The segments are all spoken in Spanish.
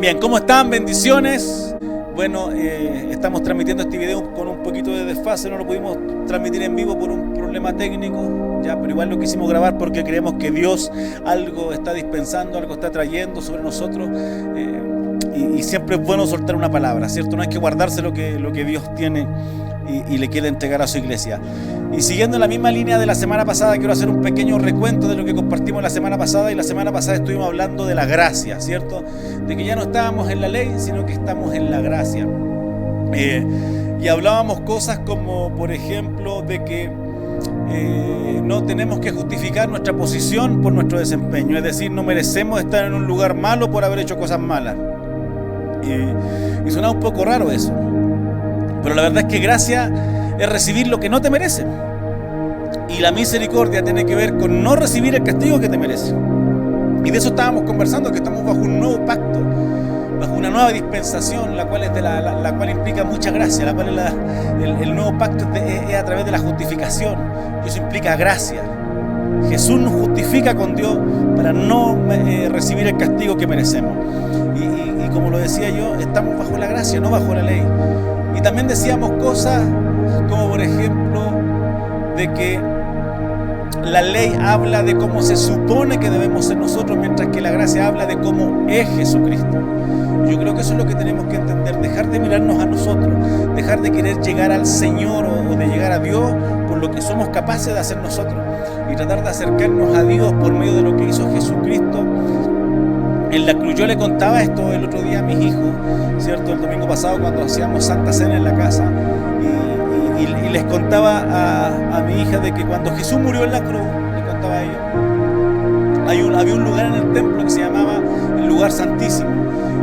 Bien, ¿cómo están? Bendiciones. Bueno, estamos transmitiendo este video con un poquito de desfase, no lo pudimos transmitir en vivo por un problema técnico, ya, pero igual lo quisimos grabar porque creemos que Dios algo está dispensando, algo está trayendo sobre nosotros, y siempre es bueno soltar una palabra, ¿cierto? No hay que guardarse lo que Dios tiene y le quiere entregar a su iglesia. Y siguiendo la misma línea de la semana pasada, quiero hacer un pequeño recuento de lo que compartimos la semana pasada. Y la semana pasada estuvimos hablando de la gracia, ¿cierto? De que ya no estábamos en la ley, sino que estamos en la gracia. Y hablábamos cosas como, por ejemplo, de que no tenemos que justificar nuestra posición por nuestro desempeño. Es decir, no merecemos estar en un lugar malo por haber hecho cosas malas. Y suena un poco raro eso. Pero la verdad es que gracia es recibir lo que no te merece. Y la misericordia tiene que ver con no recibir el castigo que te merece. Y de eso estábamos conversando, que estamos bajo un nuevo pacto, bajo una nueva dispensación, la cual implica mucha gracia, la cual es el nuevo pacto es a través de la justificación. Y eso implica gracia. Jesús nos justifica con Dios para no recibir el castigo que merecemos. Y como lo decía yo, estamos bajo la gracia, no bajo la ley. Y también decíamos cosas como, por ejemplo, de que la ley habla de cómo se supone que debemos ser nosotros, mientras que la gracia habla de cómo es Jesucristo. Yo creo que eso es lo que tenemos que entender, dejar de mirarnos a nosotros, dejar de querer llegar al Señor o de llegar a Dios por lo que somos capaces de hacer nosotros, y tratar de acercarnos a Dios por medio de lo que hizo Jesucristo en la cruz. Yo le contaba esto el otro día a mis hijos, ¿cierto? El domingo pasado, cuando hacíamos Santa Cena en la casa, y les contaba a mi hija de que cuando Jesús murió en la cruz, le contaba a ella, había un lugar en el templo que se llamaba el lugar santísimo,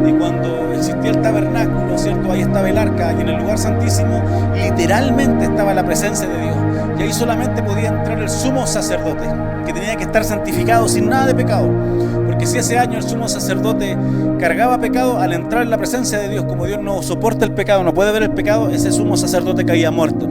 y cuando existía el tabernáculo, ¿cierto? Ahí estaba el arca, y en el lugar santísimo literalmente estaba la presencia de Dios, y ahí solamente podía entrar el sumo sacerdote, que tenía que estar santificado sin nada de pecado. Porque si ese año el sumo sacerdote cargaba pecado, al entrar en la presencia de Dios, como Dios no soporta el pecado, no puede ver el pecado, ese sumo sacerdote caía muerto.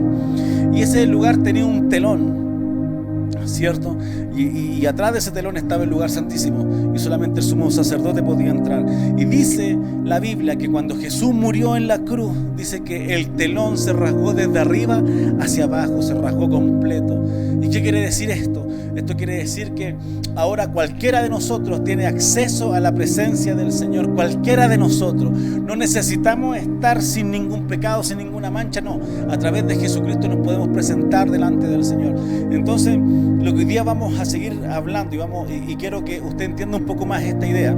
Y ese lugar tenía un telón, ¿cierto? Y atrás de ese telón estaba el lugar santísimo, y solamente el sumo sacerdote podía entrar. Y dice la Biblia que cuando Jesús murió en la cruz, dice que el telón se rasgó desde arriba hacia abajo, se rasgó completo. ¿Y qué quiere decir esto? Esto quiere decir que ahora cualquiera de nosotros tiene acceso a la presencia del Señor, cualquiera de nosotros. No necesitamos estar sin ningún pecado, sin ninguna mancha, no. A través de Jesucristo nos podemos presentar delante del Señor. Entonces, lo que hoy día vamos a seguir hablando, y quiero que usted entienda un poco más esta idea,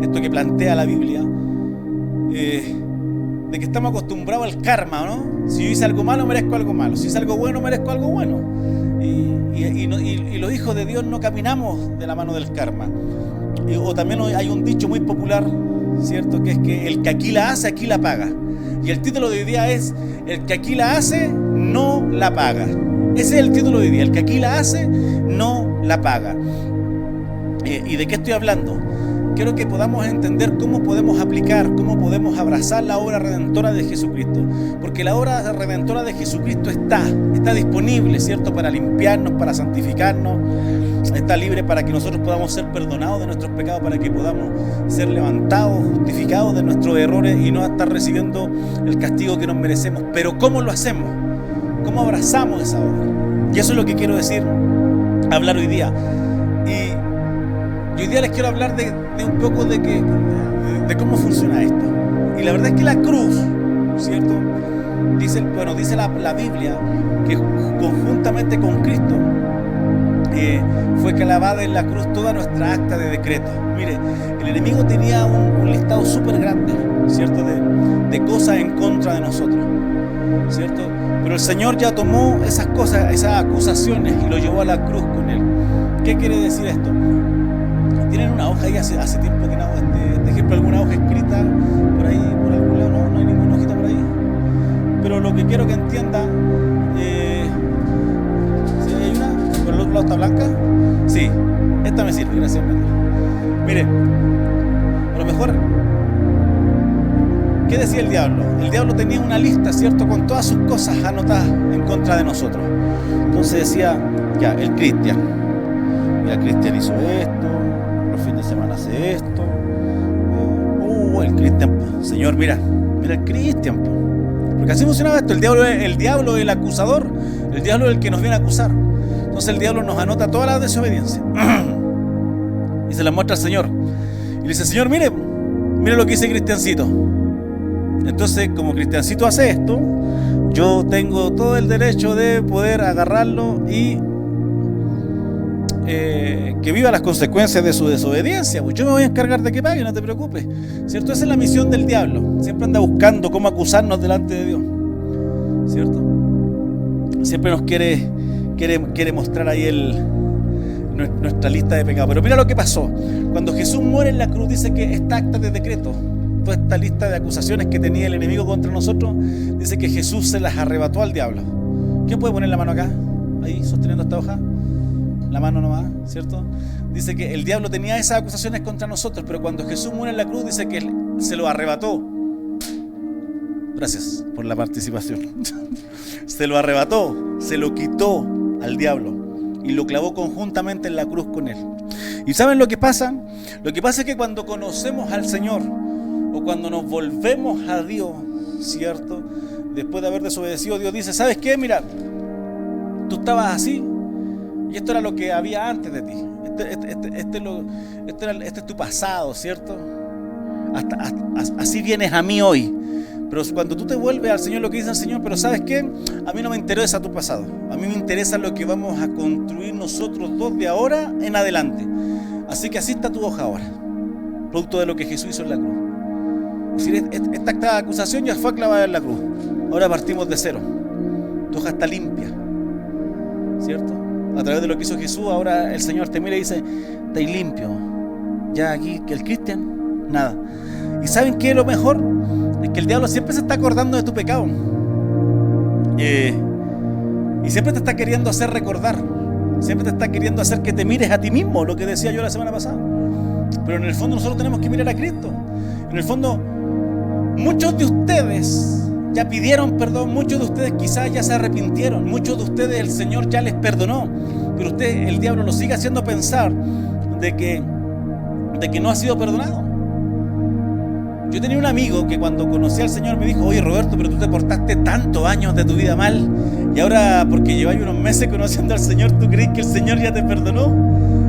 esto que plantea la Biblia, de que estamos acostumbrados al karma, ¿no? Si yo hice algo malo, merezco algo malo. Si hice algo bueno, merezco algo bueno. Y los hijos de Dios no caminamos de la mano del karma. O también hay un dicho muy popular, ¿cierto? Que es que el que aquí la hace, aquí la paga. Y el título de hoy día es: el que aquí la hace, no la paga. Ese es el título de hoy día: el que aquí la hace, no la paga. ¿Y de qué estoy hablando? Quiero que podamos entender cómo podemos aplicar, cómo podemos abrazar la obra redentora de Jesucristo. Porque la obra redentora de Jesucristo está disponible, ¿cierto? Para limpiarnos, para santificarnos. Está libre para que nosotros podamos ser perdonados de nuestros pecados, para que podamos ser levantados, justificados de nuestros errores y no estar recibiendo el castigo que nos merecemos. Pero ¿cómo lo hacemos? ¿Cómo abrazamos esa obra? Y eso es lo que quiero hablar hoy día. Y hoy día les quiero hablar de un poco de cómo funciona esto. Y la verdad es que la cruz, ¿cierto? Dice la Biblia que conjuntamente con Cristo fue clavada en la cruz toda nuestra acta de decreto. Mire, el enemigo tenía un listado súper grande, ¿cierto? De cosas en contra de nosotros, ¿cierto? Pero el Señor ya tomó esas cosas, esas acusaciones, y lo llevó a la cruz con Él. ¿Qué quiere decir esto? Tienen una hoja ahí, hace tiempo que no hago este ejemplo, alguna hoja escrita por ahí, por algún lado. No hay ninguna hojita por ahí. Pero lo que quiero que entienda, ¿sí hay una? ¿Por el otro lado está blanca? Sí, esta me sirve, gracias. Mire, a lo mejor, ¿qué decía el diablo? El diablo tenía una lista, ¿cierto?, con todas sus cosas anotadas en contra de nosotros. Entonces decía, ya, el Cristian hizo esto, los fines de semana hace esto, Cristian, Señor, mira el Cristian. Porque así funcionaba esto. El diablo es el acusador. El diablo es el que nos viene a acusar. Entonces el diablo nos anota toda la desobediencia y se la muestra al Señor. Y le dice, Señor, mire lo que dice Cristiancito. Entonces, como Cristiancito hace esto, yo tengo todo el derecho de poder agarrarlo y que viva las consecuencias de su desobediencia. Pues yo me voy a encargar de que pague, no te preocupes, ¿cierto? Esa es la misión del diablo. Siempre anda buscando cómo acusarnos delante de Dios, ¿cierto? Siempre nos quiere mostrar ahí nuestra lista de pecados. Pero mira lo que pasó. Cuando Jesús muere en la cruz, dice que esta acta de decreto, toda esta lista de acusaciones que tenía el enemigo contra nosotros, dice que Jesús se las arrebató al diablo. ¿Quién puede poner la mano acá? Ahí, sosteniendo esta hoja. La mano nomás, ¿cierto? Dice que el diablo tenía esas acusaciones contra nosotros, pero cuando Jesús muere en la cruz, dice que se lo arrebató. Gracias por la participación. Se lo arrebató, se lo quitó al diablo y lo clavó conjuntamente en la cruz con él. ¿Y saben lo que pasa? Lo que pasa es que cuando conocemos al Señor o cuando nos volvemos a Dios, ¿cierto? Después de haber desobedecido, Dios dice, ¿sabes qué? Mira, tú estabas así y esto era lo que había antes de ti. Este es tu pasado, ¿cierto? Así vienes a mí hoy. Pero cuando tú te vuelves al Señor, lo que dice el Señor, pero ¿sabes qué? A mí no me interesa tu pasado. A mí me interesa lo que vamos a construir nosotros dos de ahora en adelante. Así que así está tu hoja ahora, producto de lo que Jesús hizo en la cruz. Es decir, esta acta de acusación ya fue clavada en la cruz. Ahora partimos de cero. Tu hoja está limpia, ¿cierto? A través de lo que hizo Jesús, ahora el Señor te mira y dice, estáis limpio. Ya aquí, que el Cristian, nada. ¿Y saben qué es lo mejor? Es que el diablo siempre se está acordando de tu pecado. Y siempre te está queriendo hacer recordar. Siempre te está queriendo hacer que te mires a ti mismo, lo que decía yo la semana pasada. Pero en el fondo nosotros tenemos que mirar a Cristo. En el fondo, muchos de ustedes ya pidieron perdón, muchos de ustedes quizás ya se arrepintieron, muchos de ustedes el Señor ya les perdonó, pero el diablo lo sigue haciendo pensar de que no ha sido perdonado. Yo tenía un amigo que cuando conocí al Señor me dijo, oye Roberto, pero tú te portaste tantos años de tu vida mal y ahora porque lleváis unos meses conociendo al Señor, ¿tú crees que el Señor ya te perdonó?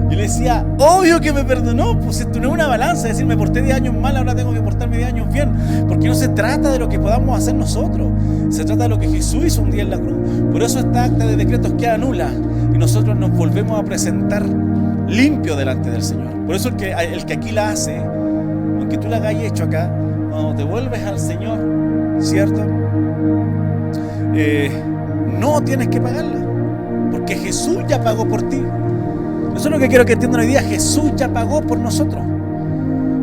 Yo le decía, obvio que me perdonó, pues esto no es una balanza, es decir, me porté 10 años mal, ahora tengo que portarme 10 años bien, porque no se trata de lo que podamos hacer nosotros, se trata de lo que Jesús hizo un día en la cruz. Por eso esta acta de decretos queda nula y nosotros nos volvemos a presentar limpio delante del Señor. Por eso el que aquí la hace, aunque tú la hayas hecho acá, cuando te vuelves al Señor, ¿cierto? No tienes que pagarla, porque Jesús ya pagó por ti. Eso es lo que quiero que entiendan hoy día. Jesús ya pagó por nosotros.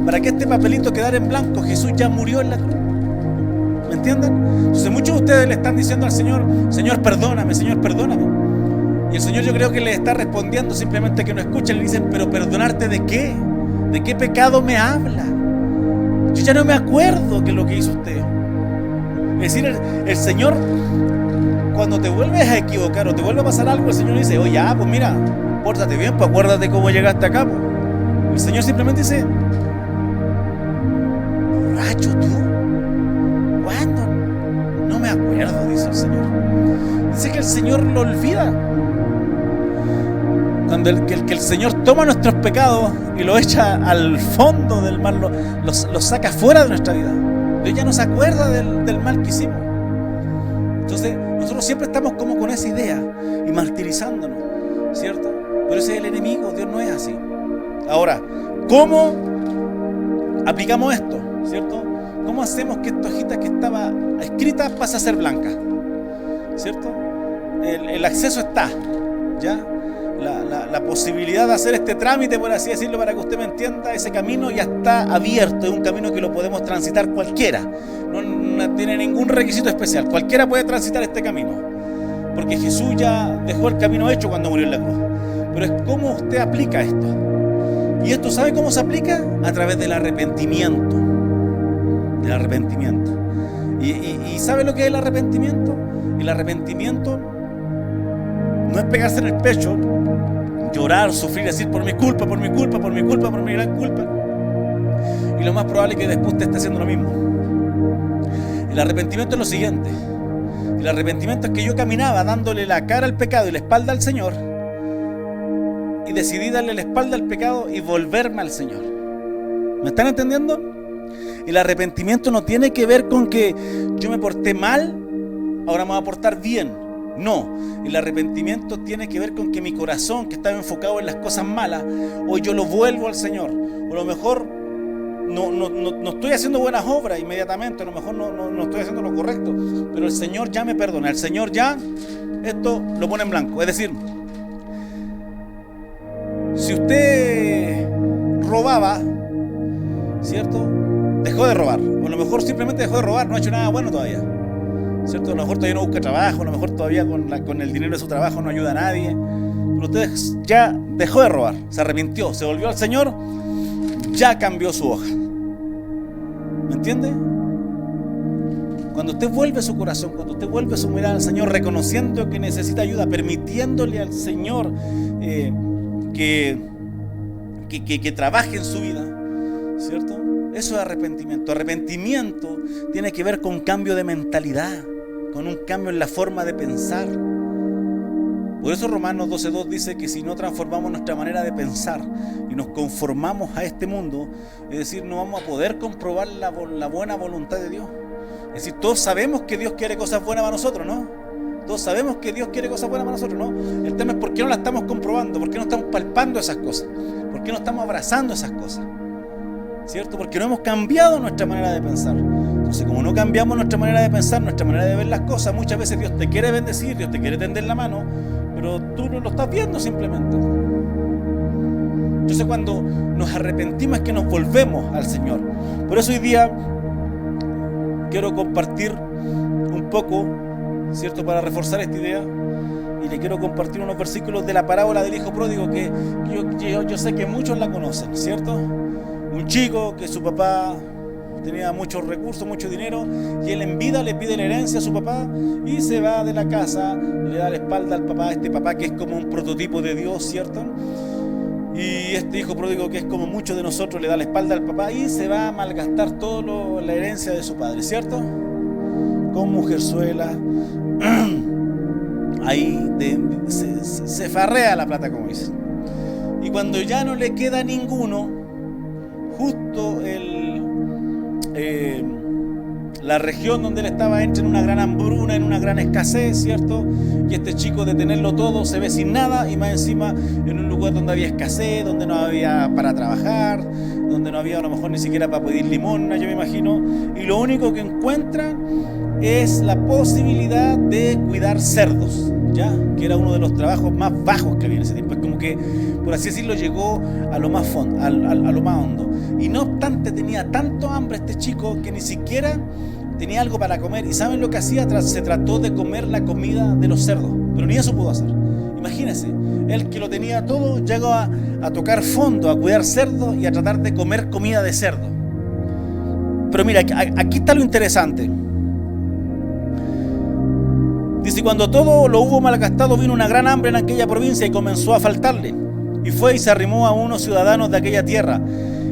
Para que este papelito quedara en blanco, Jesús ya murió en la cruz. ¿Me entienden? Entonces muchos de ustedes le están diciendo al Señor, Señor, perdóname, Señor, perdóname. Y el Señor yo creo que le está respondiendo simplemente que no escuchan. Le dicen, pero ¿perdonarte de qué? ¿De qué pecado me habla? Yo ya no me acuerdo qué es lo que hizo usted. Es decir, el Señor, cuando te vuelves a equivocar o te vuelve a pasar algo, el Señor dice, oye, pues mira, pórtate bien, pues acuérdate cómo llegaste acá. Pues. El Señor simplemente dice, borracho tú, ¿cuándo? No me acuerdo, dice el Señor. Dice que el Señor lo olvida. Cuando el Señor toma nuestros pecados y lo echa al fondo del mal, lo saca fuera de nuestra vida. Dios ya no se acuerda del mal que hicimos. Entonces nosotros siempre estamos como con esa idea y martirizándonos, ¿cierto? Pero ese es el enemigo, Dios no es así. Ahora, ¿cómo aplicamos esto? ¿Cierto? ¿Cómo hacemos que esta hojita que estaba escrita pase a ser blanca? ¿Cierto? El acceso está, ¿ya? La posibilidad de hacer este trámite, por así decirlo, para que usted me entienda, ese camino ya está abierto, es un camino que lo podemos transitar cualquiera, no tiene ningún requisito especial, cualquiera puede transitar este camino, porque Jesús ya dejó el camino hecho cuando murió en la cruz. Pero es cómo usted aplica esto, y esto, ¿sabe cómo se aplica? A través del arrepentimiento, y ¿sabe lo que es el arrepentimiento? El arrepentimiento no es pegarse en el pecho, llorar, sufrir, decir por mi culpa, por mi gran culpa. lo más probable es que después te esté haciendo lo mismo. El arrepentimiento es lo siguiente. El arrepentimiento es que yo caminaba dándole la cara al pecado y la espalda al Señor, y decidí darle la espalda al pecado y volverme al Señor. ¿Me están entendiendo? El arrepentimiento no tiene que ver con que yo me porté mal, ahora me voy a portar bien. No, el arrepentimiento tiene que ver con que mi corazón, que estaba enfocado en las cosas malas, hoy yo lo vuelvo al Señor. O a lo mejor no estoy haciendo buenas obras inmediatamente, a lo mejor no estoy haciendo lo correcto, pero el Señor ya me perdona, el Señor ya esto lo pone en blanco. Es decir, si usted robaba, ¿cierto? Dejó de robar, o a lo mejor simplemente dejó de robar, no ha hecho nada bueno todavía, ¿cierto? A lo mejor todavía no busca trabajo, a lo mejor todavía con el dinero de su trabajo no ayuda a nadie, pero usted ya dejó de robar, se arrepintió, se volvió al Señor, ya cambió su hoja. ¿Me entiende? Cuando usted vuelve su corazón, cuando usted vuelve su mirada al Señor, reconociendo que necesita ayuda, permitiéndole al Señor que trabaje en su vida, ¿cierto? Eso es arrepentimiento. Arrepentimiento tiene que ver con un cambio de mentalidad, con un cambio en la forma de pensar. Por eso Romanos 12:2 dice que si no transformamos nuestra manera de pensar y nos conformamos a este mundo, es decir, no vamos a poder comprobar la buena voluntad de Dios. Es decir, todos sabemos que Dios quiere cosas buenas para nosotros, ¿no? Todos sabemos que Dios quiere cosas buenas para nosotros, ¿no? El tema es por qué no las estamos comprobando, por qué no estamos palpando esas cosas, por qué no estamos abrazando esas cosas, ¿cierto? Porque no hemos cambiado nuestra manera de pensar. Entonces, como no cambiamos nuestra manera de pensar, nuestra manera de ver las cosas, muchas veces Dios te quiere bendecir, Dios te quiere tender la mano, pero tú no lo estás viendo simplemente. Entonces, cuando nos arrepentimos es que nos volvemos al Señor. Por eso hoy día quiero compartir un poco, ¿cierto?, para reforzar esta idea, y le quiero compartir unos versículos de la parábola del hijo pródigo que yo sé que muchos la conocen, ¿cierto? Un chico que su papá tenía muchos recursos, mucho dinero, y él en vida le pide la herencia a su papá y se va de la casa, le da la espalda al papá, este papá que es como un prototipo de Dios, ¿cierto? Y este hijo pródigo, que es como muchos de nosotros, le da la espalda al papá y se va a malgastar toda la herencia de su padre, ¿cierto? Con mujerzuela, ahí se farrea la plata, como dicen. Y cuando ya no le queda ninguno, justo la región donde él estaba entra en una gran hambruna, en una gran escasez, ¿cierto? Y este chico, de tenerlo todo, se ve sin nada, y más encima en un lugar donde había escasez, donde no había para trabajar, donde no había a lo mejor ni siquiera para pedir limosna, yo me imagino, y lo único que encuentra es la posibilidad de cuidar cerdos, ¿ya? Que era uno de los trabajos más bajos que había en ese tiempo. Es como que, por así decirlo, llegó a lo más fondo, a lo más hondo. Y no obstante, tenía tanto hambre este chico que ni siquiera tenía algo para comer. ¿Y saben lo que hacía? Se trató de comer la comida de los cerdos, pero ni eso pudo hacer. Imagínense, él que lo tenía todo, llegó a tocar fondo, a cuidar cerdos y a tratar de comer comida de cerdo. Pero mira, aquí está lo interesante. Dice, cuando todo lo hubo malgastado, vino una gran hambre en aquella provincia y comenzó a faltarle. Y fue y se arrimó a unos ciudadanos de aquella tierra,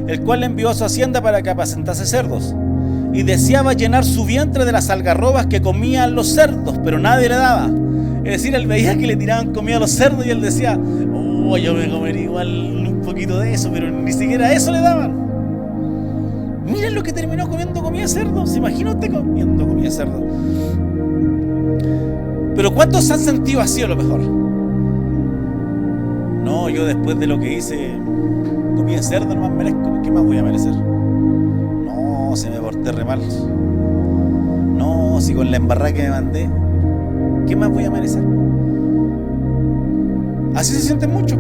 el cual le envió a su hacienda para que apacentase cerdos. Y deseaba llenar su vientre de las algarrobas que comían los cerdos, pero nadie le daba. Es decir, él veía que le tiraban comida a los cerdos y él decía, oh, yo me comería igual un poquito de eso, pero ni siquiera eso le daban. Miren lo que terminó comiendo comida de cerdo. ¿Se imagina usted comiendo comida de cerdo? Pero ¿cuántos se han sentido así a lo mejor? No, yo después de lo que hice, comí de cerdo, nomás merezco. ¿Qué más voy a merecer? No, si me porté re mal. No, si con la embarrada que me mandé, ¿qué más voy a merecer? Así se sienten muchos.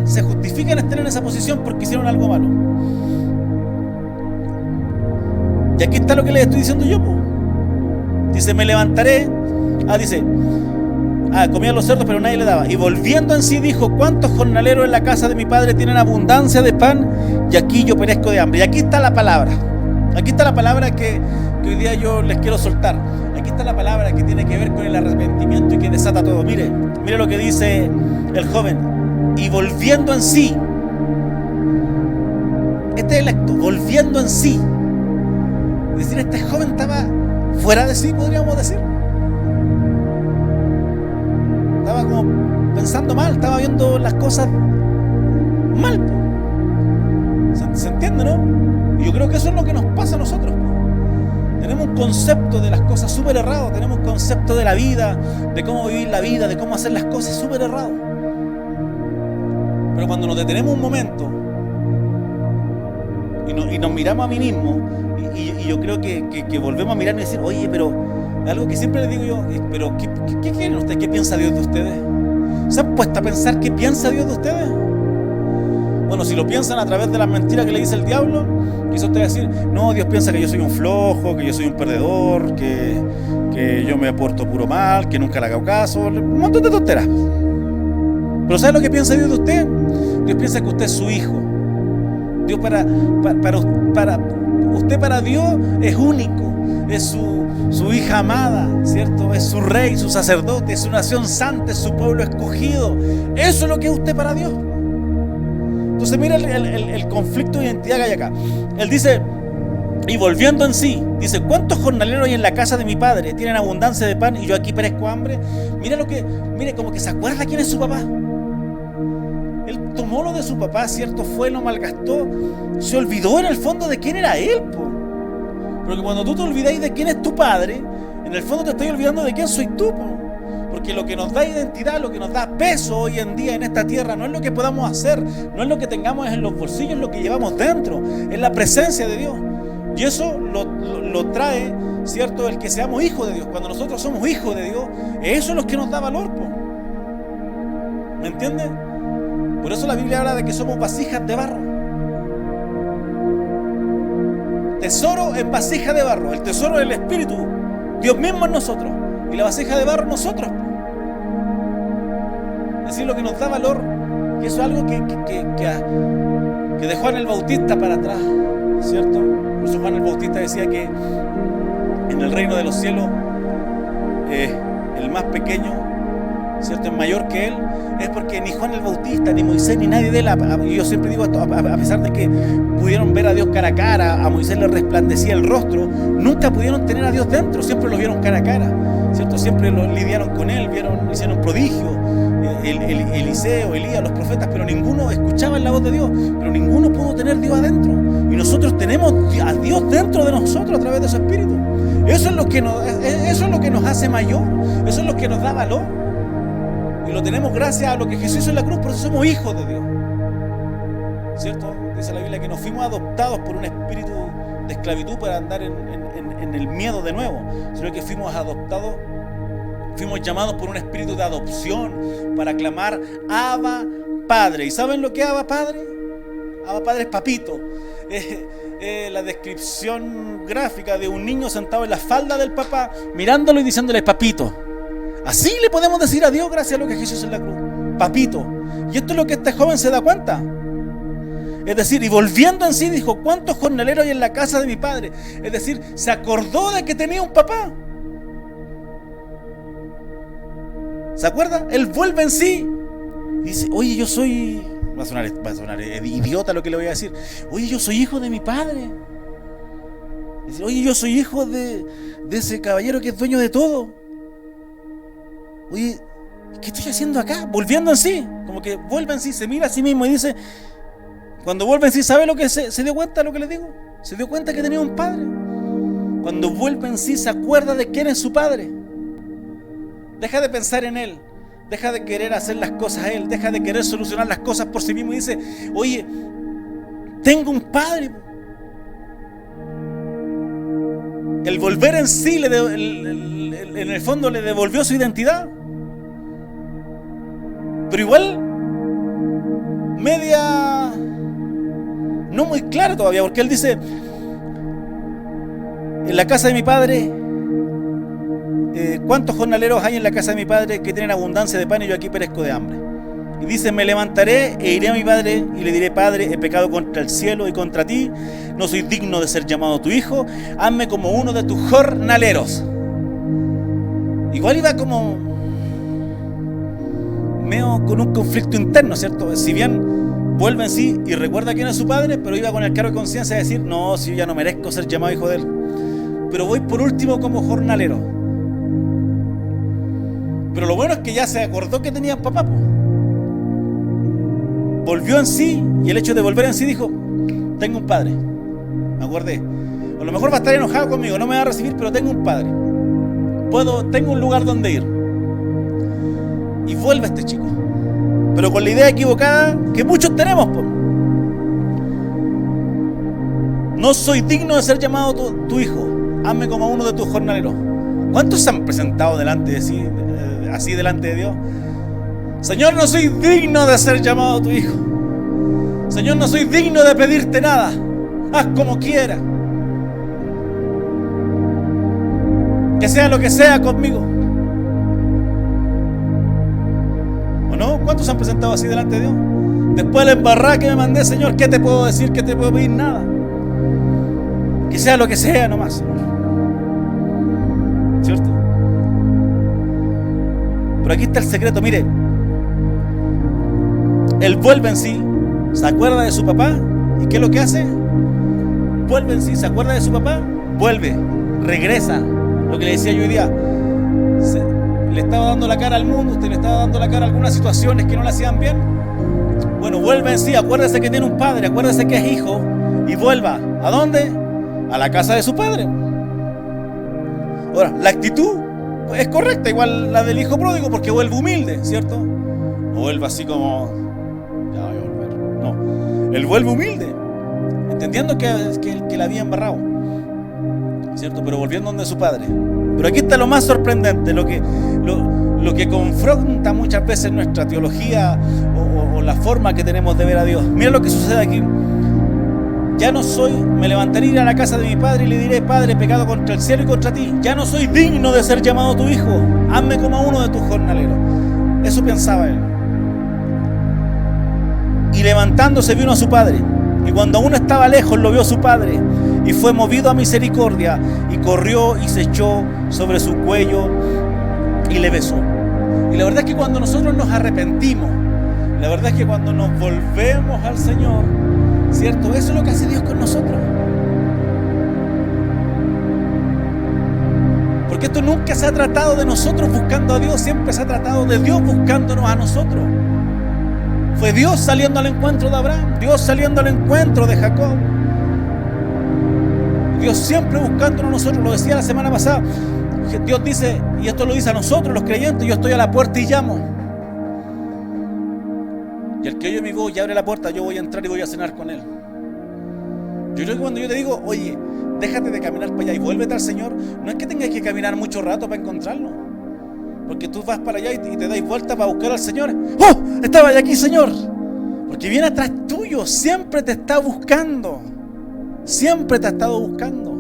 Se justifican estar en esa posición porque hicieron algo malo. Y aquí está lo que les estoy diciendo yo, po. Dice, me levantaré. Comían los cerdos, pero nadie le daba. Y volviendo en sí dijo, ¿cuántos jornaleros en la casa de mi padre tienen abundancia de pan? Y aquí yo perezco de hambre. Y aquí está la palabra. Aquí está la palabra que hoy día yo les quiero soltar. Aquí está la palabra que tiene que ver con el arrepentimiento y que desata todo. Mire lo que dice el joven. Y volviendo en sí. este electo, volviendo en sí. Es decir, este joven estaba fuera de sí, podríamos decir. Estaba como pensando mal, estaba viendo las cosas mal. ¿Se entiende, no? Y yo creo que eso es lo que nos pasa a nosotros. Tenemos un concepto de las cosas súper errado, tenemos un concepto de la vida, de cómo vivir la vida, de cómo hacer las cosas súper errado. Pero cuando nos detenemos un momento y nos miramos a mí mismo, y yo creo que volvemos a mirar y decir, oye, pero algo que siempre les digo yo, pero ¿qué quieren ustedes? ¿Qué piensa Dios de ustedes? ¿Se han puesto a pensar qué piensa Dios de ustedes? Bueno, si lo piensan a través de las mentiras que le dice el diablo, quizás usted va a decir, no, Dios piensa que yo soy un flojo, que yo soy un perdedor, que yo me aporto puro mal, que nunca le hago caso, un montón de tonteras. Pero ¿sabe lo que piensa Dios de usted? Dios piensa que usted es su hijo. Dios para usted, para Dios es único, es su hija amada, ¿cierto? Es su rey, su sacerdote, es su nación santa, es su pueblo escogido. Eso es lo que es usted para Dios. Entonces mira el conflicto de identidad que hay acá. Él dice, y volviendo en sí, dice, ¿cuántos jornaleros hay en la casa de mi padre? Tienen abundancia de pan y yo aquí perezco hambre. Mire como que se acuerda quién es su papá. Él tomó lo de su papá, ¿cierto? Fue, lo malgastó, se olvidó en el fondo de quién era él, po. Porque cuando tú te olvidáis de quién es tu padre, en el fondo te estás olvidando de quién soy tú, po. Porque lo que nos da identidad, lo que nos da peso hoy en día en esta tierra, no es lo que podamos hacer, no es lo que tengamos en los bolsillos, es lo que llevamos dentro, es la presencia de Dios. Y eso lo trae, ¿cierto?, el que seamos hijos de Dios. Cuando nosotros somos hijos de Dios, eso es lo que nos da valor, po. ¿Me entiendes? Por eso la Biblia habla de que somos vasijas de barro. Tesoro en vasija de barro. El tesoro es el Espíritu, Dios mismo en nosotros. Y la vasija de barro nosotros. Es decir, lo que nos da valor. Y eso es algo que de Juan el Bautista para atrás, ¿cierto? Por eso Juan el Bautista decía que en el reino de los cielos el más pequeño, ¿cierto?, es mayor que él. Es porque ni Juan el Bautista, ni Moisés, ni nadie de él, y yo siempre digo esto, a pesar de que pudieron ver a Dios cara a cara, a Moisés le resplandecía el rostro, nunca pudieron tener a Dios dentro, siempre lo vieron cara a cara, ¿cierto? Siempre lo lidiaron con él, hicieron prodigios, Eliseo, Elías, los profetas, pero ninguno escuchaba la voz de Dios, pero ninguno pudo tener Dios adentro. Y nosotros tenemos a Dios dentro de nosotros a través de su Espíritu. Eso es lo que nos hace mayor, eso es lo que nos da valor. Y lo tenemos gracias a lo que Jesús hizo en la cruz, por eso somos hijos de Dios, ¿cierto? Dice la Biblia que no fuimos adoptados por un espíritu de esclavitud para andar en el miedo de nuevo, sino que fuimos adoptados, fuimos llamados por un espíritu de adopción para clamar Abba Padre. ¿Y saben lo que es Abba Padre? Abba Padre es papito. La descripción gráfica de un niño sentado en la falda del papá, mirándolo y diciéndole papito. Así le podemos decir a Dios gracias a lo que Jesús hizo en la cruz, papito. Y esto es lo que este joven se da cuenta. Es decir, y volviendo en sí dijo, ¿cuántos jornaleros hay en la casa de mi padre? Es decir, se acordó de que tenía un papá. ¿Se acuerda? Él vuelve en sí y dice, oye, yo soy... Va a sonar idiota lo que le voy a decir. Oye, yo soy hijo de mi padre. Dice, oye, yo soy hijo de ese caballero que es dueño de todo. Oye, ¿qué estoy haciendo acá? Volviendo en sí, como que vuelve en sí, se mira a sí mismo y dice, cuando vuelve en sí, ¿sabe lo que se dio cuenta de lo que le digo? Se dio cuenta que tenía un padre. Cuando vuelve en sí, se acuerda de quién es su padre. Deja de pensar en él, deja de querer hacer las cosas a él, deja de querer solucionar las cosas por sí mismo y dice, oye, tengo un padre. El volver en sí, en el fondo, le devolvió su identidad. Pero igual, media, no muy clara todavía, porque él dice, en la casa de mi padre, ¿cuántos jornaleros hay en la casa de mi padre que tienen abundancia de pan y yo aquí perezco de hambre? Y dice, me levantaré e iré a mi padre y le diré, Padre, he pecado contra el cielo y contra ti, no soy digno de ser llamado tu hijo, hazme como uno de tus jornaleros. Igual iba como medio con un conflicto interno, ¿cierto? Si bien vuelve en sí y recuerda quién es su padre, pero iba con el cargo de conciencia de decir, no, si yo ya no merezco ser llamado hijo de él, pero voy por último como jornalero. Pero lo bueno es que ya se acordó que tenía papá, po. Volvió en sí, y el hecho de volver en sí dijo, tengo un padre, me acordé. A lo mejor va a estar enojado conmigo, no me va a recibir, pero tengo un padre. Tengo un lugar donde ir. Y vuelve este chico, pero con la idea equivocada que muchos tenemos, po. No soy digno de ser llamado tu hijo, hazme como uno de tus jornaleros. ¿Cuántos se han presentado delante de sí, así delante de Dios? Señor, no soy digno de ser llamado tu hijo. Señor, no soy digno de pedirte nada. Haz como quiera. Que sea lo que sea conmigo. ¿O no? ¿Cuántos se han presentado así delante de Dios? Después de la embarrada que me mandé, Señor, ¿qué te puedo decir? ¿Qué te puedo pedir? Nada. Que sea lo que sea nomás, Señor. ¿Cierto? Pero aquí está el secreto, mire. Él vuelve en sí, se acuerda de su papá, ¿y qué es lo que hace? Vuelve en sí, se acuerda de su papá, vuelve, regresa. Lo que le decía yo hoy día, le estaba dando la cara al mundo, usted le estaba dando la cara a algunas situaciones que no le hacían bien. Bueno, vuelve en sí, acuérdese que tiene un padre, acuérdese que es hijo, y vuelva. ¿A dónde? A la casa de su padre. Ahora, la actitud es correcta, igual la del hijo pródigo, porque vuelve humilde, ¿cierto? No vuelve así como, ya voy a volver. No, él vuelve humilde, entendiendo que la había embarrado, ¿cierto? Pero volviendo donde su padre. Pero aquí está lo más sorprendente, lo que confronta muchas veces nuestra teología o la forma que tenemos de ver a Dios. Mira lo que sucede aquí. Ya no soy, me levantaré y iré a la casa de mi padre y le diré, Padre, he pecado contra el cielo y contra ti. Ya no soy digno de ser llamado tu hijo. Hazme como uno de tus jornaleros. Eso pensaba él. Y levantándose vino a su padre. Y cuando aún estaba lejos lo vio su padre. Y fue movido a misericordia. Y corrió y se echó sobre su cuello y le besó. Y la verdad es que cuando nosotros nos arrepentimos, la verdad es que cuando nos volvemos al Señor, ¿cierto? Eso es lo que hace Dios con nosotros. Porque esto nunca se ha tratado de nosotros buscando a Dios, siempre se ha tratado de Dios buscándonos a nosotros. Fue Dios saliendo al encuentro de Abraham, Dios saliendo al encuentro de Jacob. Dios siempre buscándonos a nosotros, lo decía la semana pasada. Dios dice, y esto lo dice a nosotros los creyentes, yo estoy a la puerta y llamo. Y el que oye mi voz y abre la puerta, yo voy a entrar y voy a cenar con él. Yo creo que cuando yo te digo, oye, déjate de caminar para allá y vuélvete al Señor, no es que tengas que caminar mucho rato para encontrarlo. Porque tú vas para allá y te dais vuelta para buscar al Señor. ¡Oh! Estaba aquí, Señor. Porque viene atrás tuyo, siempre te está buscando. Siempre te ha estado buscando.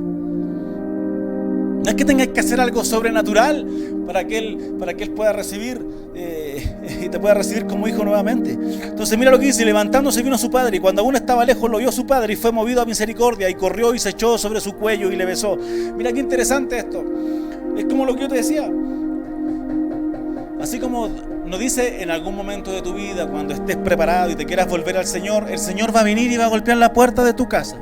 No es que tengas que hacer algo sobrenatural para que Él pueda recibir y te pueda recibir como hijo nuevamente. Entonces mira lo que dice, levantándose vino a su padre, y cuando aún estaba lejos lo vio su padre, y fue movido a misericordia, y corrió y se echó sobre su cuello y le besó. Mira qué interesante esto. Es como lo que yo te decía. Así como nos dice en algún momento de tu vida, cuando estés preparado y te quieras volver al Señor, el Señor va a venir y va a golpear la puerta de tu casa.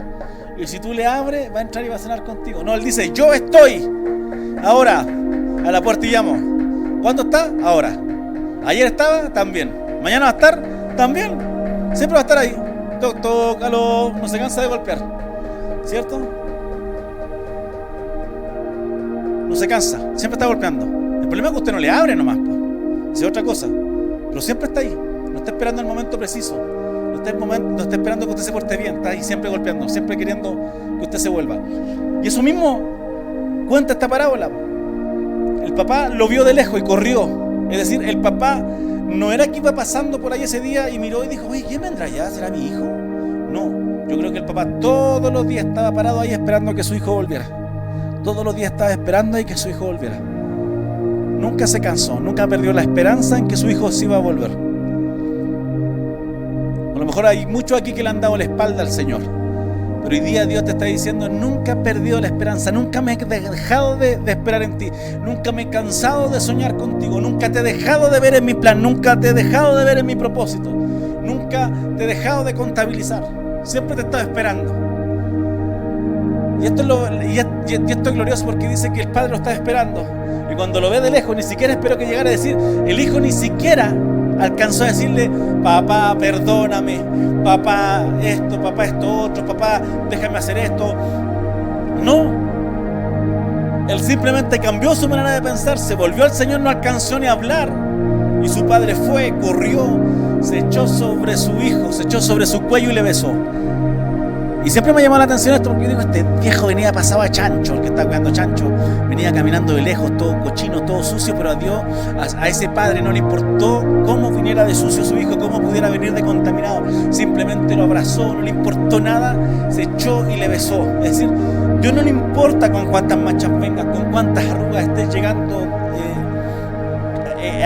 Y si tú le abres, va a entrar y va a cenar contigo. No, Él dice, yo estoy ahora a la puerta y llamo. ¿Cuándo está? Ahora. Ayer estaba, también. Mañana va a estar, también. Siempre va a estar ahí. Tócalo, no se cansa de golpear. ¿Cierto? No se cansa, siempre está golpeando. El problema es que usted no le abre nomás, pues. Es otra cosa. Pero siempre está ahí. No está esperando el momento preciso. No está esperando que usted se porte bien. Está ahí siempre golpeando, siempre queriendo que usted se vuelva. Y eso mismo cuenta esta parábola. El papá lo vio de lejos y corrió. Es decir, el papá no era que iba pasando por ahí ese día y miró y dijo, oye, ¿quién vendrá allá? ¿Será mi hijo? No, yo creo que el papá todos los días estaba parado ahí esperando que su hijo volviera. Todos los días estaba esperando ahí que su hijo volviera. Nunca se cansó, nunca perdió la esperanza en que su hijo se iba a volver. A lo mejor hay muchos aquí que le han dado la espalda al Señor, pero hoy día Dios te está diciendo, nunca he perdido la esperanza, nunca me he dejado de esperar en ti, nunca me he cansado de soñar contigo, nunca te he dejado de ver en mi plan, nunca te he dejado de ver en mi propósito, nunca nunca te he dejado de contabilizar. Siempre te he estado esperando. Y esto es glorioso porque dice que el Padre lo está esperando. Y cuando lo ve de lejos, ni siquiera esperó que llegara a decir, el Hijo ni siquiera alcanzó a decirle, papá, perdóname, papá, esto otro, papá, déjame hacer esto. No. Él simplemente cambió su manera de pensar, se volvió al Señor, no alcanzó ni a hablar. Y su padre fue, corrió, se echó sobre su hijo, se echó sobre su cuello y le besó. Y siempre me llamó la atención esto porque yo digo, este viejo venía pasado a chancho, el que está cuidando chancho, venía caminando de lejos, todo cochino, todo sucio, pero a Dios, a ese padre no le importó cómo viniera de sucio su hijo, cómo pudiera venir de contaminado. Simplemente lo abrazó, no le importó nada, se echó y le besó. Es decir, Dios no le importa con cuántas manchas vengas, con cuántas arrugas estés llegando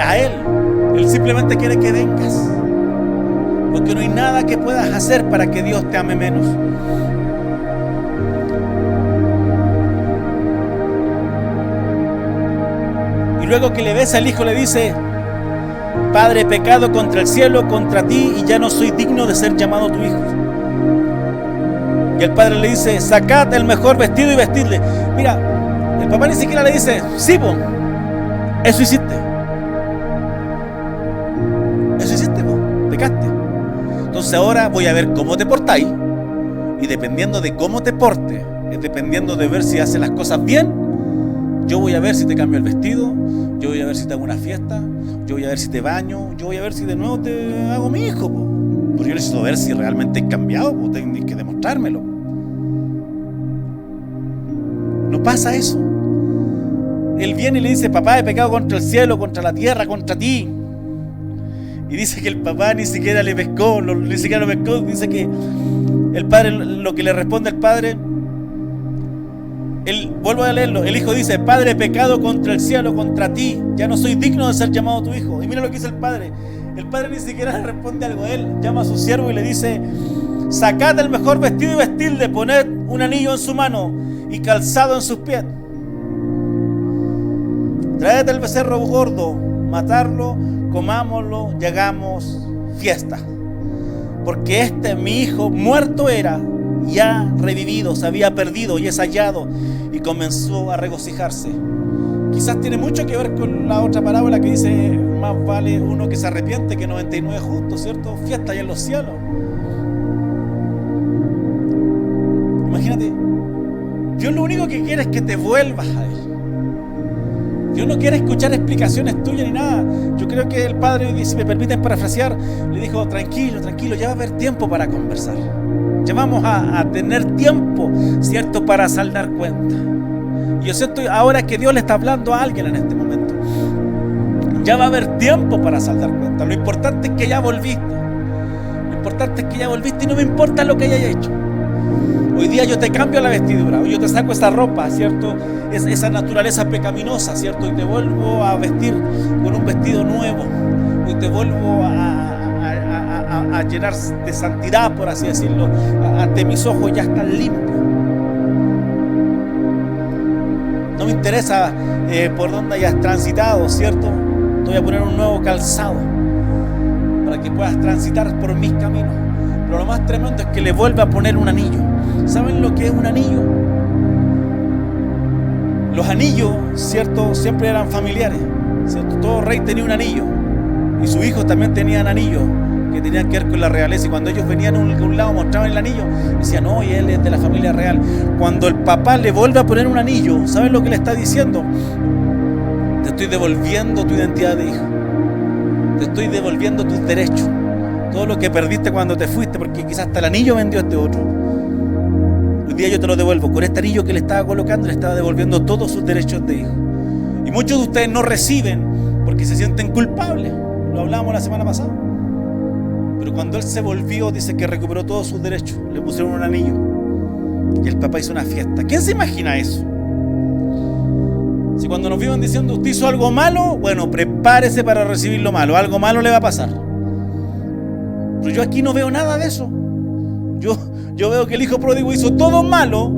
a Él. Él simplemente quiere que vengas. Porque no hay nada que puedas hacer para que Dios te ame menos. Y luego que le besa al hijo le dice, Padre, he pecado contra el cielo, contra ti, y ya no soy digno de ser llamado tu hijo. Y el padre le dice, sacad el mejor vestido y vestidle. Mira, el papá ni siquiera le dice, sí, vos, eso hiciste. Eso hiciste vos, pecaste. Entonces ahora voy a ver cómo te portáis. Y dependiendo de cómo te portes, dependiendo de ver si haces las cosas bien, yo voy a ver si te cambio el vestido, yo voy a ver si te hago una fiesta, yo voy a ver si te baño, yo voy a ver si de nuevo te hago mi hijo, po. Porque yo necesito ver si realmente he cambiado, po. Tienes que demostrármelo. No pasa eso. Él viene y le dice, papá, he pecado contra el cielo, contra la tierra, contra ti. Y dice que el papá ni siquiera le pescó, ni siquiera lo pescó. Dice que el padre, lo que le responde al padre, vuelvo a leerlo, el hijo dice, Padre, he pecado contra el cielo, contra ti, ya no soy digno de ser llamado tu hijo. Y mira lo que dice el padre ni siquiera le responde algo a él, llama a su siervo y le dice, sacad el mejor vestido y vestidle, poned un anillo en su mano y calzado en sus pies. Traed el becerro gordo, matarlo, comámoslo y hagamos fiesta. Porque mi hijo muerto era, y ha revivido, se había perdido y es hallado, y comenzó a regocijarse. Quizás tiene mucho que ver con la otra parábola que dice, más vale uno que se arrepiente que 99 justos, ¿cierto? Fiesta allá en los cielos. Imagínate, Dios lo único que quiere es que te vuelvas a Él. Dios no quiere escuchar explicaciones tuyas ni nada. Yo creo que el padre, si me permiten parafrasear, le dijo, tranquilo, ya va a haber tiempo para conversar. Ya vamos a tener tiempo, ¿cierto?, para saldar cuenta. Y yo siento ahora que Dios le está hablando a alguien en este momento. Ya va a haber tiempo para saldar cuenta. Lo importante es que ya volviste. Lo importante es que ya volviste y no me importa lo que hayas hecho. Hoy día yo te cambio la vestidura, hoy yo te saco esa ropa, ¿cierto? Esa naturaleza pecaminosa, ¿cierto? Y te vuelvo a vestir con un vestido nuevo. Hoy te vuelvo a llenar de santidad, por así decirlo. Ante mis ojos ya están limpios. No me interesa por dónde hayas transitado, ¿cierto? Te voy a poner un nuevo calzado para que puedas transitar por mis caminos. Pero lo más tremendo es que le vuelve a poner un anillo. ¿Saben lo que es un anillo? Los anillos, ¿cierto?, siempre eran familiares, ¿cierto? Todo rey tenía un anillo y sus hijos también tenían anillos que tenían que ver con la realeza. Y cuando ellos venían a un lado, mostraban el anillo, decían, no, y él es de la familia real. Cuando el papá le vuelve a poner un anillo, ¿saben lo que le está diciendo? Te estoy devolviendo tu identidad de hijo. Te estoy devolviendo tus derechos. Todo lo que perdiste cuando te fuiste, porque quizás hasta el anillo vendió este otro. Hoy día yo te lo devuelvo. Con este anillo que le estaba colocando, le estaba devolviendo todos sus derechos de hijo. Y muchos de ustedes no reciben porque se sienten culpables. Lo hablábamos la semana pasada. Pero cuando él se volvió, dice que recuperó todos sus derechos. Le pusieron un anillo. Y el papá hizo una fiesta. ¿Quién se imagina eso? Si cuando nos viven diciendo, usted hizo algo malo, bueno, prepárese para recibir lo malo. Algo malo le va a pasar. Pero yo aquí no veo nada de eso. Yo veo que el hijo pródigo hizo todo malo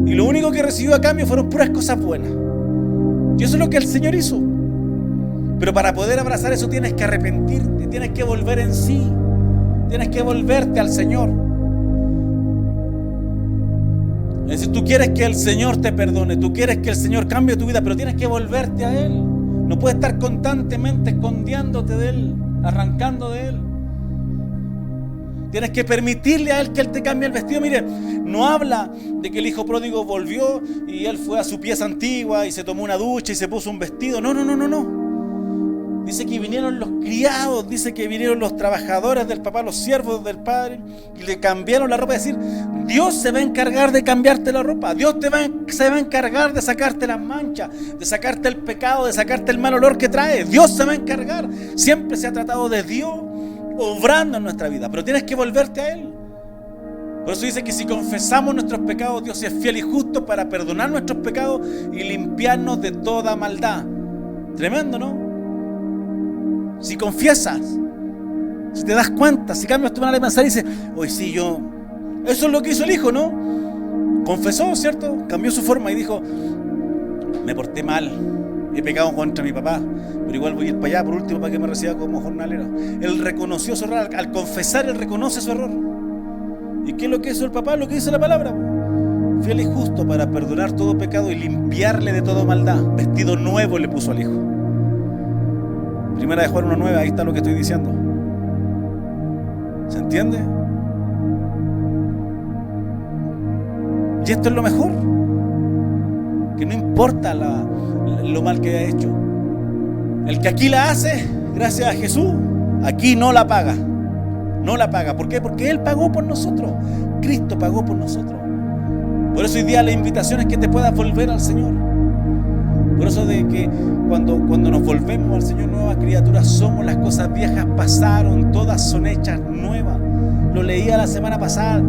y lo único que recibió a cambio fueron puras cosas buenas. Y eso es lo que el Señor hizo. Pero para poder abrazar eso tienes que arrepentirte, tienes que volver en sí. Tienes que volverte al Señor. Es decir, tú quieres que el Señor te perdone, tú quieres que el Señor cambie tu vida, pero tienes que volverte a Él. No puedes estar constantemente escondiéndote de Él, arrancando de Él. Tienes que permitirle a Él que Él te cambie el vestido. Mire, no habla de que el hijo pródigo volvió y él fue a su pieza antigua y se tomó una ducha y se puso un vestido. No. Dice que vinieron los criados, dice que vinieron los trabajadores del papá, los siervos del padre, y le cambiaron la ropa. Es decir, Dios se va a encargar de cambiarte la ropa. Dios se va a encargar de sacarte las manchas, de sacarte el pecado, de sacarte el mal olor que trae. Dios se va a encargar. Siempre se ha tratado de Dios obrando en nuestra vida, pero tienes que volverte a Él. Por eso dice que si confesamos nuestros pecados, Dios es fiel y justo para perdonar nuestros pecados y limpiarnos de toda maldad. Tremendo, ¿no? Si confiesas, si te das cuenta, si cambias tu manera de pensar y dices, hoy sí, yo... Eso es lo que hizo el hijo, ¿no? Confesó, ¿cierto? Cambió su forma y dijo, me porté mal, he pecado contra mi papá, pero igual voy a ir para allá por último para que me reciba como jornalero. Él reconoció su error. Al confesar, él reconoce su error. ¿Y qué es lo que hizo el papá? Lo que dice la palabra: fiel y justo para perdonar todo pecado y limpiarle de toda maldad. Vestido nuevo le puso al hijo. Primera de Juan 1:9, ahí está lo que estoy diciendo. ¿Se entiende? Y esto es lo mejor, que no importa lo mal que haya hecho. El que aquí la hace, gracias a Jesús, aquí no la paga. No la paga. ¿Por qué? Porque Él pagó por nosotros. Cristo pagó por nosotros. Por eso hoy día la invitación es que te puedas volver al Señor. Por eso de que cuando nos volvemos al Señor, nuevas criaturas somos. Las cosas viejas pasaron, todas son hechas nuevas. Lo leía la semana pasada,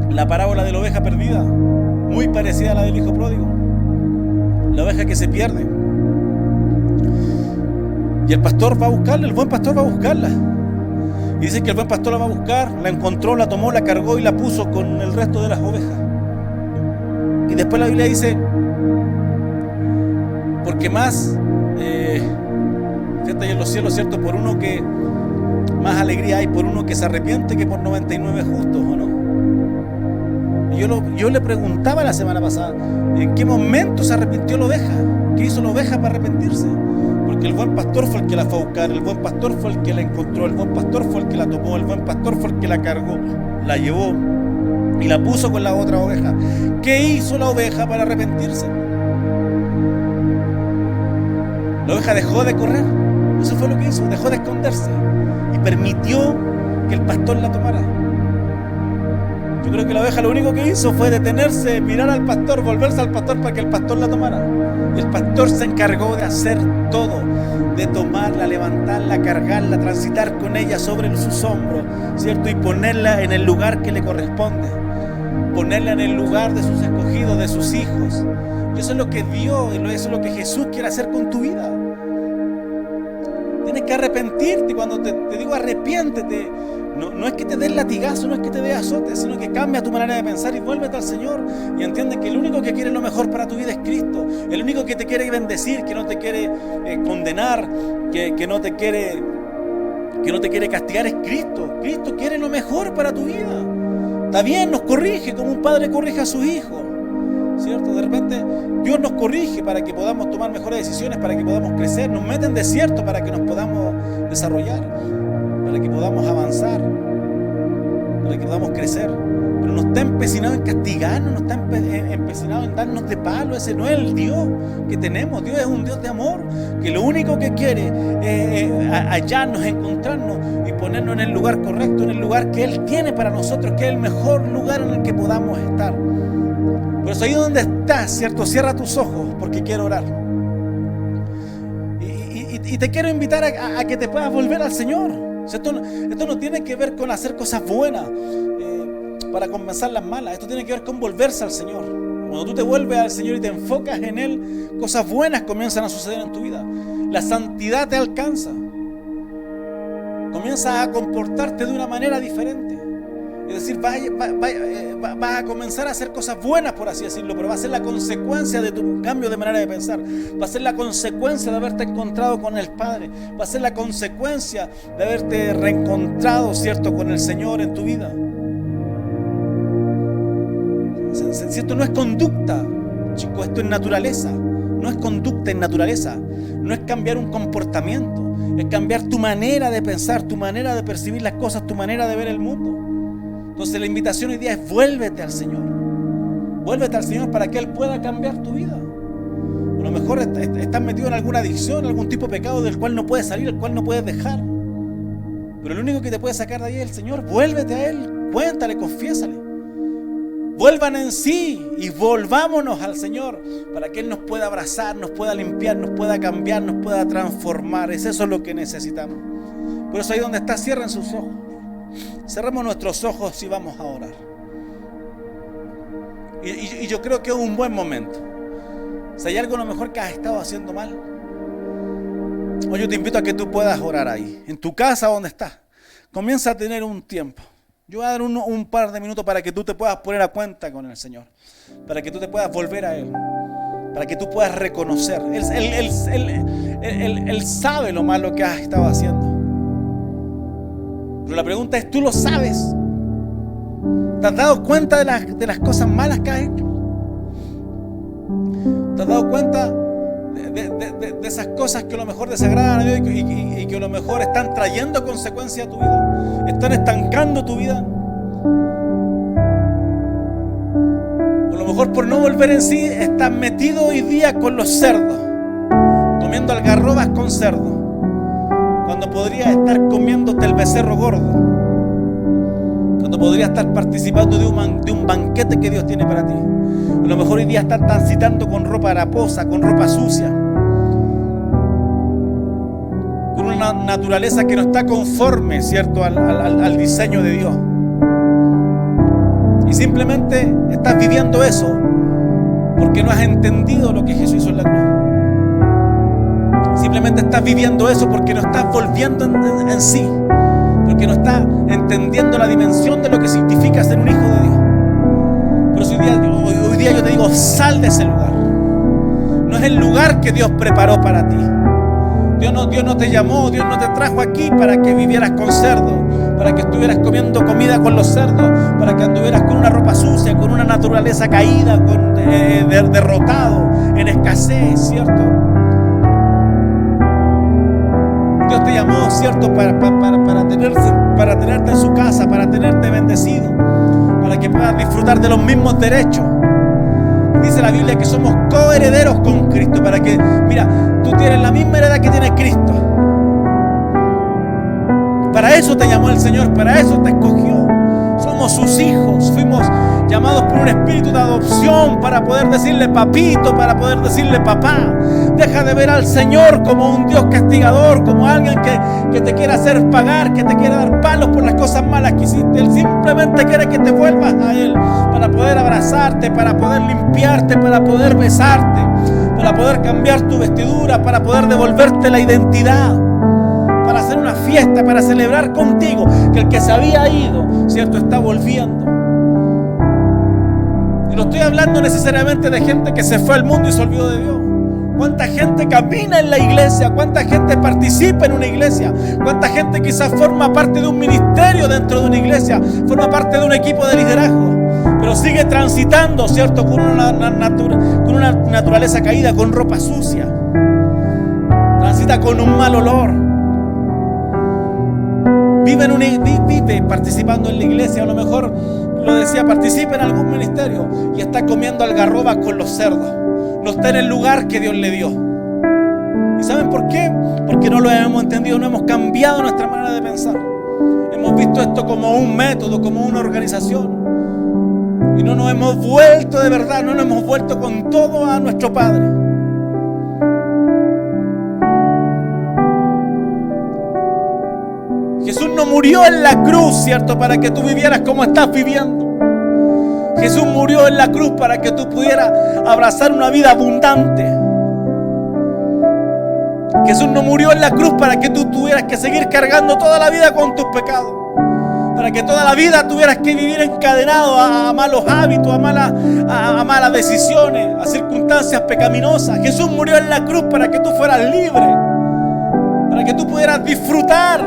la parábola de la oveja perdida, muy parecida a la del hijo pródigo. La oveja que se pierde. Y el pastor va a buscarla, el buen pastor va a buscarla. Y dice que el buen pastor la va a buscar, la encontró, la tomó, la cargó y la puso con el resto de las ovejas. Y después la Biblia dice, porque más fiesta hay en los cielos, ¿cierto? Por uno que más alegría hay por uno que se arrepiente que por 99 justos, ¿o no? Y yo le preguntaba la semana pasada, ¿en qué momento se arrepintió la oveja? ¿Qué hizo la oveja para arrepentirse? Porque el buen pastor fue el que la fue a buscar, el buen pastor fue el que la encontró, el buen pastor fue el que la tomó, el buen pastor fue el que la cargó, la llevó y la puso con la otra oveja. ¿Qué hizo la oveja para arrepentirse? La oveja dejó de correr. Eso fue lo que hizo, dejó de esconderse y permitió que el pastor la tomara. Yo creo que la oveja lo único que hizo fue detenerse, mirar al pastor, volverse al pastor para que el pastor la tomara. Y el pastor se encargó de hacer todo, de tomarla, levantarla, cargarla, transitar con ella sobre sus hombros, ¿cierto? Y ponerla en el lugar que le corresponde, ponerla en el lugar de sus escogidos, de sus hijos. Y eso es lo que Dios, eso es lo que Jesús quiere hacer con tu vida. Tienes que arrepentirte. Cuando te digo arrepiéntete, no es que te dé el latigazo, no es que te dé azote, sino que cambia tu manera de pensar y vuélvete al Señor y entiende que el único que quiere lo mejor para tu vida es Cristo. El único que te quiere bendecir, que no te quiere condenar, que no te quiere castigar es Cristo. Cristo quiere lo mejor para tu vida. Está bien, nos corrige como un padre corrige a sus hijos, ¿cierto? De repente Dios nos corrige para que podamos tomar mejores decisiones, para que podamos crecer, nos mete en desierto para que nos podamos desarrollar, para que podamos avanzar, para que podamos crecer. Pero no está empecinado en castigarnos, no está empecinado en darnos de palo. Ese no es el Dios que tenemos. Dios es un Dios de amor, que lo único que quiere es hallarnos, encontrarnos y ponernos en el lugar correcto, en el lugar que Él tiene para nosotros, que es el mejor lugar en el que podamos estar. Por eso ahí donde estás, ¿cierto? Cierra tus ojos porque quiero orar. Y te quiero invitar a que te puedas volver al Señor. Esto no tiene que ver con hacer cosas buenas para compensar las malas. Esto tiene que ver con volverse al Señor. Cuando tú te vuelves al Señor y te enfocas en Él, cosas buenas comienzan a suceder en tu vida. La santidad te alcanza. Comienzas a comportarte de una manera diferente. Es decir, vas a comenzar a hacer cosas buenas, por así decirlo, pero va a ser la consecuencia de tu cambio de manera de pensar. Va a ser la consecuencia de haberte encontrado con el Padre. Va a ser la consecuencia de haberte reencontrado, ¿cierto?, con el Señor en tu vida. Si esto no es conducta, chicos, esto es naturaleza. No es conducta, es naturaleza. No es cambiar un comportamiento, es cambiar tu manera de pensar, tu manera de percibir las cosas, tu manera de ver el mundo. Entonces la invitación hoy día es: vuélvete al Señor. Vuélvete al Señor para que Él pueda cambiar tu vida. A lo mejor estás metido en alguna adicción, algún tipo de pecado del cual no puedes salir, el cual no puedes dejar. Pero el único que te puede sacar de ahí es el Señor. Vuélvete a Él, cuéntale, confiésale. Vuelvan en sí y volvámonos al Señor para que Él nos pueda abrazar, nos pueda limpiar, nos pueda cambiar, nos pueda transformar. Es eso lo que necesitamos. Por eso ahí donde está, cierren sus ojos. Cerremos nuestros ojos y vamos a orar. Y yo creo que es un buen momento. Si hay algo a lo mejor que has estado haciendo mal, hoy yo te invito a que tú puedas orar ahí, en tu casa donde estás. Comienza a tener un tiempo. Yo voy a dar un par de minutos para que tú te puedas poner a cuenta con el Señor, para que tú te puedas volver a Él, para que tú puedas reconocer. Él sabe lo malo que has estado haciendo. Pero la pregunta es: ¿tú lo sabes? ¿Te has dado cuenta de las cosas malas que has hecho? ¿Te has dado cuenta de esas cosas que a lo mejor desagradan a Dios y que a lo mejor están trayendo consecuencias a tu vida? ¿Están estancando tu vida? O a lo mejor por no volver en sí estás metido hoy día con los cerdos, comiendo algarrobas con cerdo, cuando podrías estar comiéndote el becerro gordo, cuando podrías estar participando de un banquete que Dios tiene para ti. A lo mejor hoy día estás transitando con ropa haraposa, con ropa sucia, con una naturaleza que no está conforme, ¿cierto?, al diseño de Dios. Y simplemente estás viviendo eso porque no has entendido lo que Jesús hizo en la cruz. Simplemente estás viviendo eso porque no estás volviendo en sí, porque no estás entendiendo la dimensión de lo que significa ser un hijo de Dios. Por eso hoy día yo te digo: sal de ese lugar. No es el lugar que Dios preparó para ti. Dios no te llamó, Dios no te trajo aquí para que vivieras con cerdos, para que estuvieras comiendo comida con los cerdos, para que anduvieras con una ropa sucia, con una naturaleza caída, derrotado, en escasez, ¿cierto? Dios te llamó, ¿cierto?, para tenerte en su casa, para tenerte bendecido, para que puedas disfrutar de los mismos derechos. Dice la Biblia que somos coherederos con Cristo, para que, mira, tú tienes la misma heredad que tiene Cristo. Para eso te llamó el Señor, para eso te escogió. Somos sus hijos, fuimos llamados por un espíritu de adopción para poder decirle papito, para poder decirle papá. Deja de ver al Señor como un Dios castigador, como alguien que te quiere hacer pagar, que te quiere dar palos por las cosas malas que hiciste. Él simplemente quiere que te vuelvas a Él para poder abrazarte, para poder limpiarte, para poder besarte, para poder cambiar tu vestidura, para poder devolverte la identidad, para hacer una fiesta, para celebrar contigo que el que se había ido, ¿cierto?, está volviendo. Y no estoy hablando necesariamente de gente que se fue al mundo y se olvidó de Dios. ¿Cuánta gente camina en la iglesia? ¿Cuánta gente participa en una iglesia? ¿Cuánta gente quizás forma parte de un ministerio dentro de una iglesia? Forma parte de un equipo de liderazgo, pero sigue transitando, ¿cierto?, con una naturaleza caída, con ropa sucia. Transita con un mal olor. Vive participando en la iglesia, a lo mejor lo decía, participa en algún ministerio y está comiendo algarrobas con los cerdos. No está en el lugar que Dios le dio. ¿Y saben por qué? Porque no lo hemos entendido, no hemos cambiado nuestra manera de pensar. Hemos visto esto como un método, como una organización, y no nos hemos vuelto de verdad, no nos hemos vuelto con todo a nuestro Padre. Jesús no murió en la cruz, ¿cierto?, para que tú vivieras como estás viviendo. Jesús murió en la cruz para que tú pudieras abrazar una vida abundante. Jesús no murió en la cruz para que tú tuvieras que seguir cargando toda la vida con tus pecados, para que toda la vida tuvieras que vivir encadenado a malos hábitos, a malas decisiones, a circunstancias pecaminosas. Jesús murió en la cruz para que tú fueras libre, para que tú pudieras disfrutar,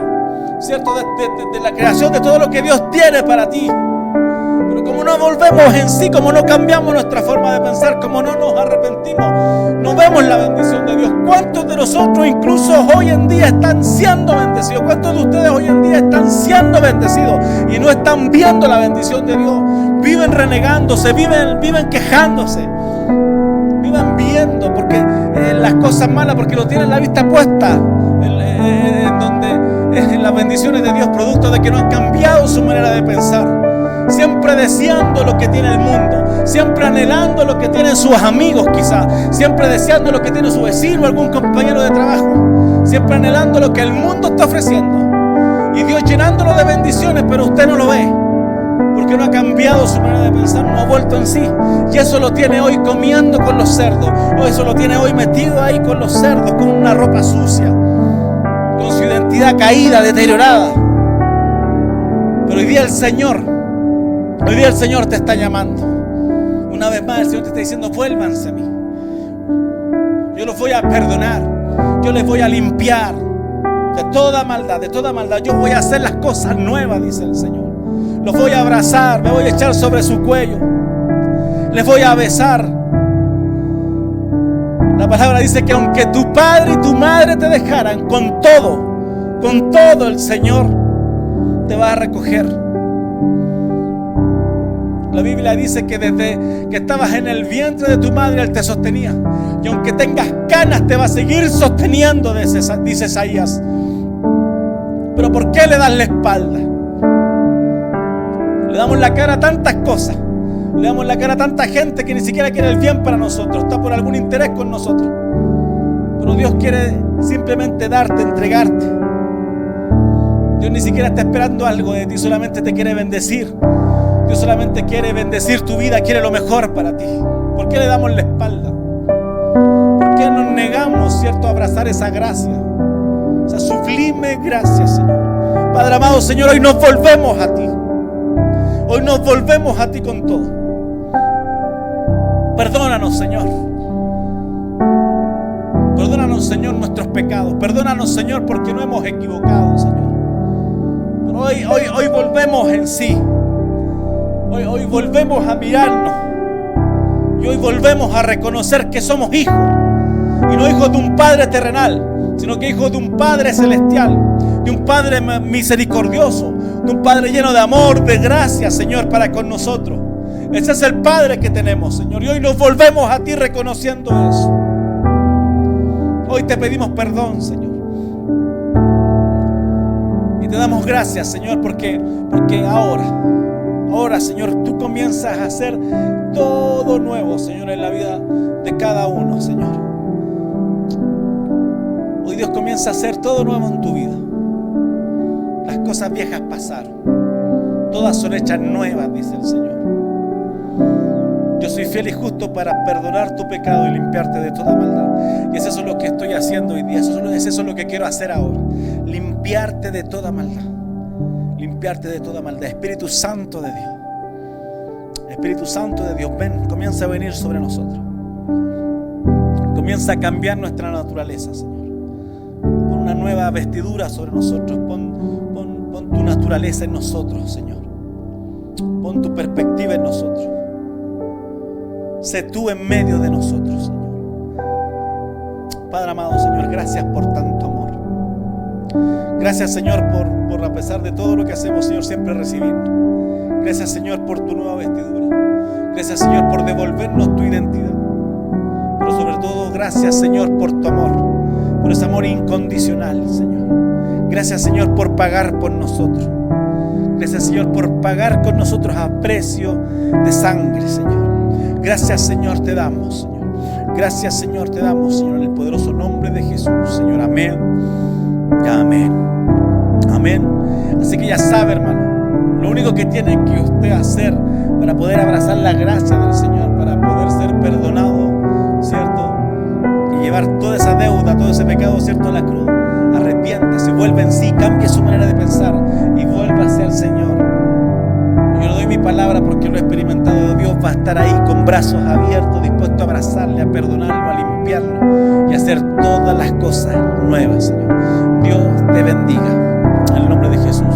¿cierto?, de la creación, de todo lo que Dios tiene para ti. Pero como no volvemos en sí, como no cambiamos nuestra forma de pensar, como no nos arrepentimos, no vemos la bendición de Dios. ¿Cuántos de nosotros incluso hoy en día están siendo bendecidos? ¿Cuántos de ustedes hoy en día están siendo bendecidos y no están viendo la bendición de Dios? Viven renegándose, viven quejándose, viven viendo porque las cosas malas, porque lo tienen la vista puesta en donde las bendiciones de Dios, producto de que no han cambiado su manera de pensar. Siempre deseando lo que tiene el mundo, siempre anhelando lo que tienen sus amigos quizás, siempre deseando lo que tiene su vecino o algún compañero de trabajo, siempre anhelando lo que el mundo está ofreciendo y Dios llenándolo de bendiciones, pero usted no lo ve porque no ha cambiado su manera de pensar, no ha vuelto en sí, y eso lo tiene hoy comiendo con los cerdos, o eso lo tiene hoy metido ahí con los cerdos, con una ropa sucia, con su identidad caída, deteriorada. Pero hoy día el Señor te está llamando. Una vez más el Señor te está diciendo: vuélvanse a mí. Yo los voy a perdonar. Yo les voy a limpiar de toda maldad, Yo voy a hacer las cosas nuevas, dice el Señor. Los voy a abrazar, me voy a echar sobre su cuello. Les voy a besar. La palabra dice que aunque tu padre y tu madre te dejaran, con todo el Señor te va a recoger. La Biblia dice que desde que estabas en el vientre de tu madre Él te sostenía, y aunque tengas canas te va a seguir sosteniendo, dice Isaías. Pero ¿por qué le das la espalda? Le damos la cara a tantas cosas, le damos la cara a tanta gente que ni siquiera quiere el bien para nosotros, está por algún interés con nosotros. Pero Dios quiere simplemente darte, entregarte. Dios ni siquiera está esperando algo de ti, solamente te quiere bendecir. Dios solamente quiere bendecir tu vida, quiere lo mejor para ti. ¿Por qué le damos la espalda? ¿Por qué nos negamos, cierto, a abrazar esa gracia? Esa sublime gracia, Señor. Padre amado, Señor, hoy nos volvemos a ti. Hoy nos volvemos a ti con todo. Perdónanos, Señor. Perdónanos, Señor, nuestros pecados. Perdónanos, Señor, porque no hemos equivocado, Señor. Pero hoy volvemos en sí. Hoy volvemos a mirarnos. Y hoy volvemos a reconocer que somos hijos. Y no hijos de un Padre terrenal, sino que hijos de un Padre celestial, de un Padre misericordioso, de un Padre lleno de amor, de gracia, Señor, para con nosotros. Ese es el Padre que tenemos, Señor. Y hoy nos volvemos a ti reconociendo eso. Hoy te pedimos perdón, Señor. Y te damos gracias, Señor, porque ahora, Señor, tú comienzas a hacer todo nuevo, Señor, en la vida de cada uno, Señor. Hoy Dios comienza a hacer todo nuevo en tu vida. Las cosas viejas pasaron. Todas son hechas nuevas, dice el Señor. Yo soy fiel y justo para perdonar tu pecado y limpiarte de toda maldad. Y eso es lo que estoy haciendo hoy día. Eso es lo que quiero hacer ahora. Limpiarte de toda maldad. Limpiarte de toda maldad. Espíritu Santo de Dios. Espíritu Santo de Dios, ven, comienza a venir sobre nosotros. Comienza a cambiar nuestra naturaleza, Señor. Pon una nueva vestidura sobre nosotros. Pon tu naturaleza en nosotros, Señor. Pon tu perspectiva en nosotros. Sé tú en medio de nosotros, Señor. Padre amado, Señor, gracias por tanto amor. Gracias, Señor, por a pesar de todo lo que hacemos, Señor, siempre recibirnos. Gracias, Señor, por tu nueva vestidura. Gracias, Señor, por devolvernos tu identidad. Pero sobre todo, gracias, Señor, por tu amor. Por ese amor incondicional, Señor. Gracias, Señor, por pagar por nosotros. Gracias, Señor, por pagar con nosotros a precio de sangre, Señor. Gracias, Señor, te damos, Señor. Gracias, Señor, te damos, Señor, en el poderoso nombre de Jesús, Señor. Amén. Amén. Amén. Así que ya sabe, hermano, lo único que tiene que usted hacer para poder abrazar la gracia del Señor, para poder ser perdonado, ¿cierto? Y llevar toda esa deuda, todo ese pecado, ¿cierto?, a la cruz. Arrepiéntase, vuelva en sí, cambie su manera de pensar y vuélvase al Señor. mi palabra porque lo he experimentado. Dios va a estar ahí con brazos abiertos, dispuesto a abrazarle, a perdonarlo, a limpiarlo y a hacer todas las cosas nuevas, Señor. Dios te bendiga. En el nombre de Jesús.